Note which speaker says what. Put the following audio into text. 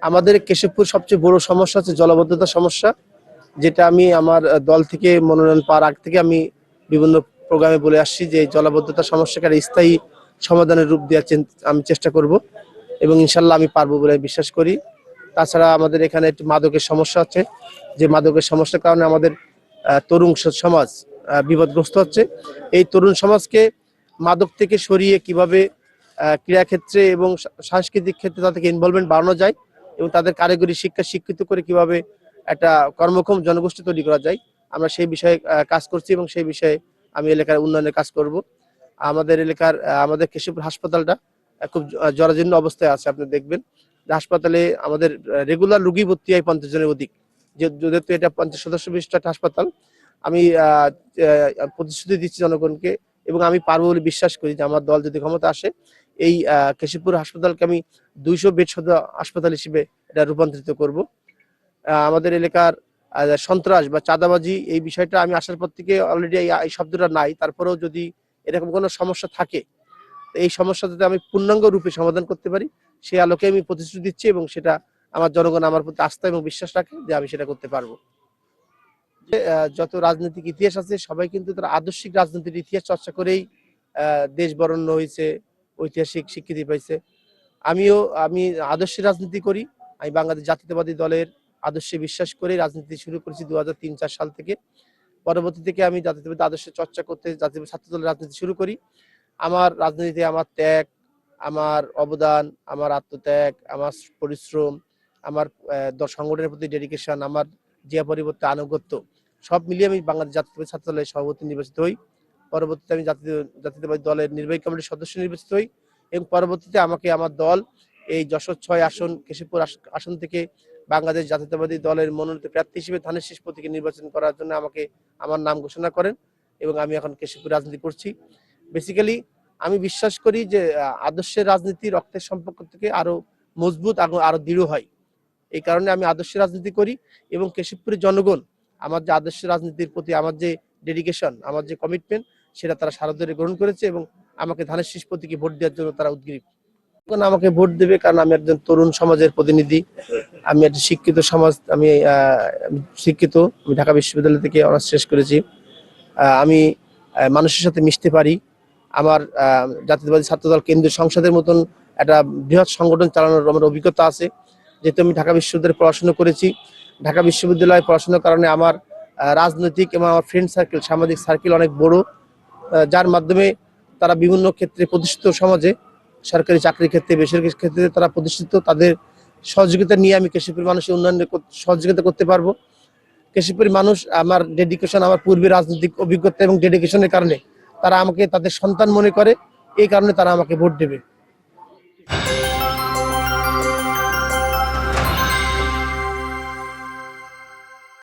Speaker 1: আমাদের কেশবপুর সবচেয়ে বড় সমস্যা হচ্ছে জলাবদ্ধতা সমস্যা, যেটা আমি আমার দল থেকে মনোনয়ন পাওয়ার আগ থেকে আমি বিভিন্ন প্রোগ্রামে বলে আসছি যে জলাবদ্ধতা সমস্যাকে স্থায়ী সমাধানের রূপ দেওয়ার আমি চেষ্টা করব এবং ইনশাল্লাহ আমি পারবো বলে বিশ্বাস করি। তাছাড়া আমাদের এখানে একটু মাদকের সমস্যা আছে, যে মাদকের সমস্যার কারণে আমাদের তরুণ সমাজ বিপদগ্রস্ত হচ্ছে। এই তরুণ সমাজকে মাদক থেকে সরিয়ে কিভাবে ক্রীড়াক্ষেত্রে এবং সাংস্কৃতিক ক্ষেত্রে তাদেরকে ইনভলভমেন্ট বাড়ানো যায় এবং তাদের কারিগরি শিক্ষা শিক্ষিত করে কিভাবে একটা কর্মক্ষম জনগোষ্ঠী তৈরি করা যায়, আমরা সেই বিষয়ে কাজ করছি এবং সেই বিষয়ে আমি এলাকার উন্নয়নের কাজ করব। আমাদের এলাকার আমাদের কেশবপুর হাসপাতালটা খুব জরাজীর্ণ অবস্থায় আছে। আপনি দেখবেন হাসপাতালে আমাদের রেগুলার রোগী ভর্তি হয় 50 জনের অধিক, যেহেতু এটা 50 সদস্য বিশিষ্ট একটা হাসপাতাল। আমি প্রতিশ্রুতি দিচ্ছি জনগণকে এবং আমি পারবো বলে বিশ্বাস করি যে আমার দল যদি ক্ষমতা আসে এই কেশবপুর হাসপাতালকে আমি 200 বেড হাসপাতাল হিসেবে এটা রূপান্তরিত করব। আমাদের এলাকার সন্ত্রাস বা চাঁদাবাজি এই বিষয়টা আমি আসার পর থেকে অলরেডি এই শব্দটা নাই, তারপরেও যদি এরকম কোনো সমস্যা থাকে এই সমস্যা যাতে আমি পূর্ণাঙ্গ রূপে সমাধান করতে পারি সেই আলোকে আমি প্রতিশ্রুতি দিচ্ছি এবং সেটা আমার জনগণ আমার প্রতি আস্থা এবং বিশ্বাস রাখে যে আমি সেটা করতে পারবো। যত রাজনৈতিক ইতিহাস আছে সবাই কিন্তু তারা আদর্শিক রাজনীতির ইতিহাস চর্চা করেই দেশ বরণ্য হয়েছে, ঐতিহাসিক স্বীকৃতি পাইছে। আমি আদর্শের রাজনীতি করি। আমি বাংলাদেশ জাতীয়তাবাদী দলের আদর্শে বিশ্বাস করে রাজনীতি শুরু করেছি 2003-4 সাল থেকে। পরবর্তী থেকে আমি জাতীয়তাবাদী আদর্শে চর্চা করতে জাতীয় ছাত্র দলের রাজনীতি শুরু করি। আমার রাজনীতিতে আমার ত্যাগ, আমার অবদান, আমার আত্মত্যাগ, আমার পরিশ্রম, আমার সংগঠনের প্রতি ডেডিকেশন, আমার জিয়া পরিবর্তে আনুগত্য সব মিলিয়ে আমি বাংলাদেশ জাতীয়তাবাদী ছাত্র দলের সভাপতি নির্বাচিত হই। পরবর্তীতে আমি জাতীয়তাবাদী দলের নির্বাহী কমিটির সদস্য নির্বাচিত হই এবং পরবর্তীতে আমাকে আমার দল এই যশোর 6 আসন কেশবপুর আসন থেকে বাংলাদেশ জাতীয়তাবাদী দলের মনোনীত প্রার্থী হিসেবে ধানের শীষ প্রতীকে নির্বাচন করার জন্য আমাকে আমার নাম ঘোষণা করেন এবং আমি এখন কেশবপুর রাজনীতি করছি। বেসিক্যালি আমি বিশ্বাস করি যে আদর্শের রাজনীতি রক্তের সম্পর্ক থেকে আরো মজবুত আরো দৃঢ় হয়। এই কারণে আমি আদর্শের রাজনীতি করি এবং কেশবপুরের জনগণ আমার যে আদর্শ রাজনীতির প্রতি আমার যে ডেডিকেশন, আমার যে কমিটমেন্ট সেটা তারা সারাধরে গ্রহণ করেছে এবং আমাকে ধানের শীষ প্রতীকে ভোট দেওয়ার জন্য তারা উদ্গ্রীব। আমাকে ভোট দেবে কারণ আমি একজন তরুণ সমাজের প্রতিনিধি, আমি একটা শিক্ষিত সমাজ, আমি শিক্ষিত, আমি ঢাকা বিশ্ববিদ্যালয় থেকে অনার্স শেষ করেছি। আমি মানুষের সাথে মিশতে পারি। আমার জাতীয়তাবাদী ছাত্রদল কেন্দ্রীয় সংসদের মতন একটা বৃহৎ সংগঠন চালানোর আমার অভিজ্ঞতা আছে, যেহেতু আমি ঢাকা বিশ্ববিদ্যালয়ে পড়াশোনা করেছি। ঢাকা বিশ্ববিদ্যালয়ে পড়াশোনার কারণে আমার রাজনৈতিক এবং আমার ফ্রেন্ড সার্কেল, সামাজিক সার্কেল অনেক বড়, যার মাধ্যমে তারা বিভিন্ন ক্ষেত্রে প্রতিষ্ঠিত, সমাজে সরকারি চাকরির ক্ষেত্রে বেসরকারি ক্ষেত্রে তারা প্রতিষ্ঠিত। তাদের সহযোগিতা নিয়ে আমি কেশবপুরের মানুষের উন্নয়নে সহযোগিতা করতে পারবো। কেশবপুরের মানুষ আমার ডেডিকেশন, আমার পূর্বে রাজনৈতিক অভিজ্ঞতা এবং ডেডিকেশনের কারণে তারা আমাকে তাদের সন্তান মনে করে, এই কারণে তারা আমাকে ভোট দেবে।